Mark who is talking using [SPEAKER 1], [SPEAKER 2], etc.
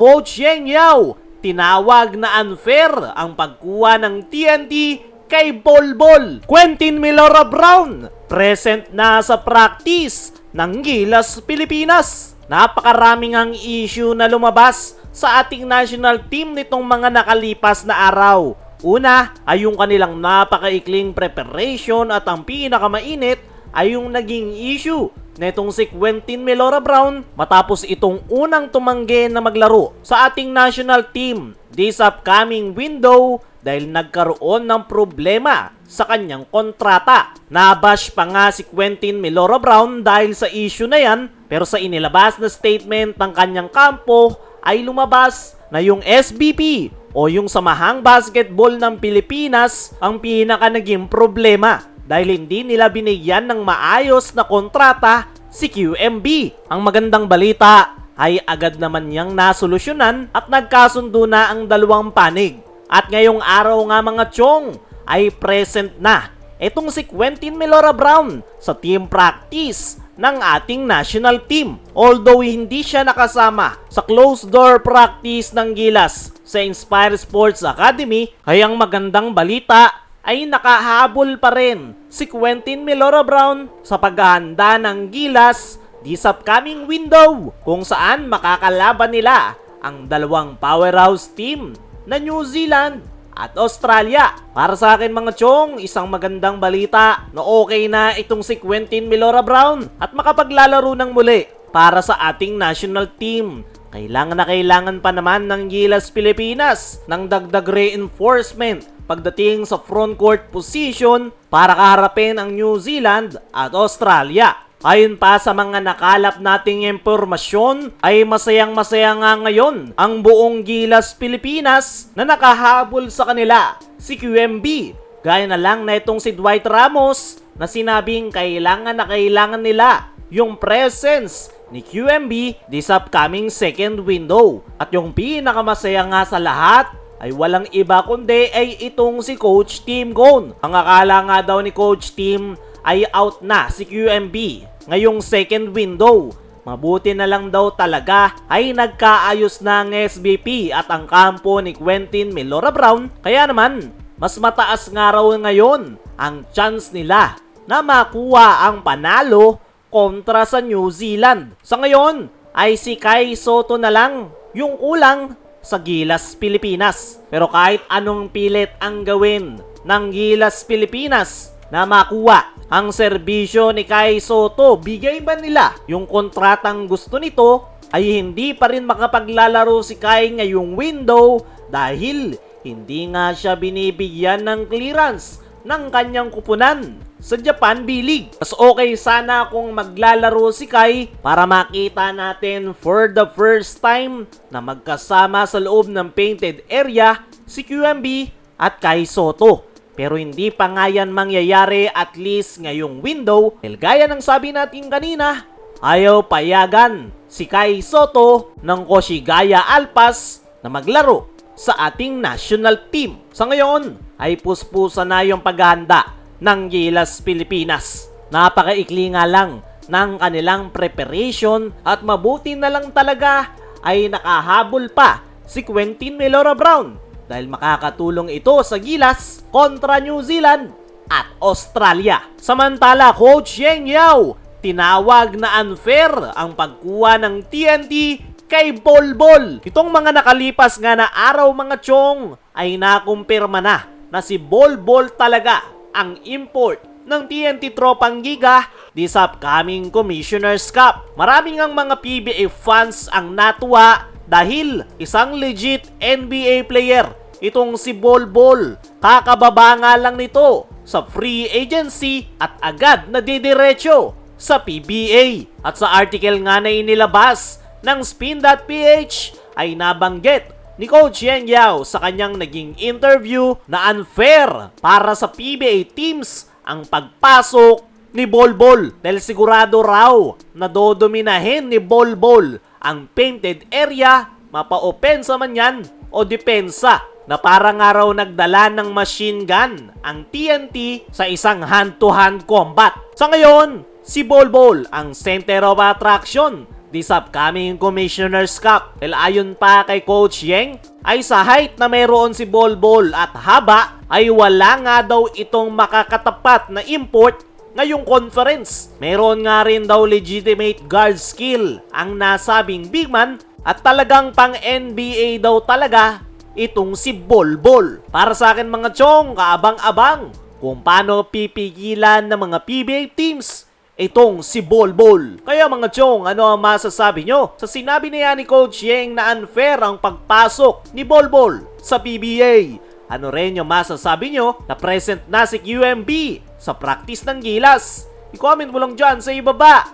[SPEAKER 1] Coach Yeng Yao, tinawag na unfair ang pagkuha ng TNT kay Bolbol. Quentin Milora Brown, present na sa practice ng Gilas Pilipinas. Napakaraming ang issue na lumabas sa ating national team nitong mga nakalipas na araw. Una ay yung kanilang napakaikling preparation at ang pinakamainit ay yung naging issue netong si Quentin Milora Brown matapos itong unang tumanggi na maglaro sa ating national team this upcoming window dahil nagkaroon ng problema sa kanyang kontrata. Nabash pa nga si Quentin Milora Brown dahil sa issue na yan, pero sa inilabas na statement ng kanyang kampo ay lumabas na yung SBP o yung Samahang Basketball ng Pilipinas ang pinaka naging problema dahil hindi nila binigyan ng maayos na kontrata si QMB. Ang magandang balita ay agad naman niyang nasolusyonan at nagkasundo na ang dalawang panig. At ngayong araw nga mga chong ay present na itong si Quentin Milora Brown sa team practice ng ating national team. Although hindi siya nakasama sa closed door practice ng Gilas sa Inspire Sports Academy, ay ang magandang balita ay nakahabol pa rin si Quentin Milora Brown sa paghahanda ng Gilas this upcoming window kung saan makakalaban nila ang dalawang powerhouse team na New Zealand at Australia. Para sa akin mga chong, isang magandang balita na okay na itong si Quentin Milora Brown at makapaglalaro ng muli para sa ating national team. Kailangan pa naman ng Gilas Pilipinas ng dagdag reinforcement pagdating sa front court position para kaharapin ang New Zealand at Australia. Ayon pa sa mga nakalap nating impormasyon ay masayang-masaya nga ngayon ang buong Gilas Pilipinas na nakahabol sa kanila si QMB. Gaya na lang na itong si Dwight Ramos na sinabing kailangan nila yung presence ni QMB this upcoming second window. At yung pinakamasaya nga sa lahat ay walang iba kundi ay itong si Coach Tim Cone. Ang akala nga daw ni Coach Tim ay out na si QMB ngayong second window. Mabuti na lang daw talaga ay nagkaayos na ang SBP at ang kampo ni Quentin Milora Brown. Kaya naman, mas mataas nga raw ngayon ang chance nila na makuha ang panalo kontra sa New Zealand. Sa ngayon ay si Kai Sotto na lang yung kulang sa Gilas Pilipinas. Pero kahit anong pilit ang gawin ng Gilas Pilipinas na makuha ang serbisyo ni Kai Sotto, bigay ba nila yung kontratang gusto nito, ay hindi pa rin makapaglalaro si Kai ngayong window dahil hindi nga siya binibigyan ng clearance ng kanyang kupunan sa Japan B-League. Mas okay sana kung maglalaro si Kai para makita natin for the first time na magkasama sa loob ng painted area si QMB at Kai Sotto. Pero hindi pa nga yan mangyayari at least ngayong window dahil gaya ng sabi natin kanina, ayaw payagan si Kai Sotto ng Koshigaya Alpas na maglaro sa ating national team. Sa ngayon ay puspusa na yung paghahanda ng Gilas Pilipinas. Napakaikli nga lang ng kanilang preparation at mabuti na lang talaga ay nakahabol pa si Quentin Milora Brown dahil makakatulong ito sa Gilas kontra New Zealand at Australia. Samantala, Coach Yeng Yao, tinawag na unfair ang pagkuha ng TNT kay Bolbol. Itong mga nakalipas nga na araw mga chong ay nakumpirma na si Bolbol talaga ang import ng TNT Tropang Giga this upcoming Commissioner's Cup. Maraming ang mga PBA fans ang natuwa dahil isang legit NBA player itong si Bolbol. Kakababa nga lang nito sa free agency at agad na didiretso sa PBA. At sa article nga na inilabas ng Spin.ph ay nabanggit ni Coach Yeng Yao sa kanyang naging interview na unfair para sa PBA teams ang pagpasok ni Bolbol dahil sigurado raw na dodominahin ni Bolbol ang painted area, mapa-opensa man yan o depensa, na parang nga raw nagdala ng machine gun ang TNT sa isang hand-to-hand combat. Sa ngayon, si Bolbol ang center of attraction this upcoming Commissioner's Cup. Well, ayon pa kay Coach Yeng, ay sa height na mayroon si Bolbol at haba ay wala nga daw itong makakatapat na import ngayong conference. Meron nga rin daw legitimate guard skill ang nasabing big man at talagang pang NBA daw talaga itong si Bolbol. Para sa akin mga chong, kaabang-abang kung paano pipigilan ng mga PBA teams itong si Bolbol. Kaya mga chong, ano ang masasabi nyo sa sinabi niya ni Coach Yeng na unfair ang pagpasok ni Bolbol sa PBA? Ano rin yung masasabi nyo na present na si QMB sa practice ng Gilas? I-comment mo lang dyan sa ibaba.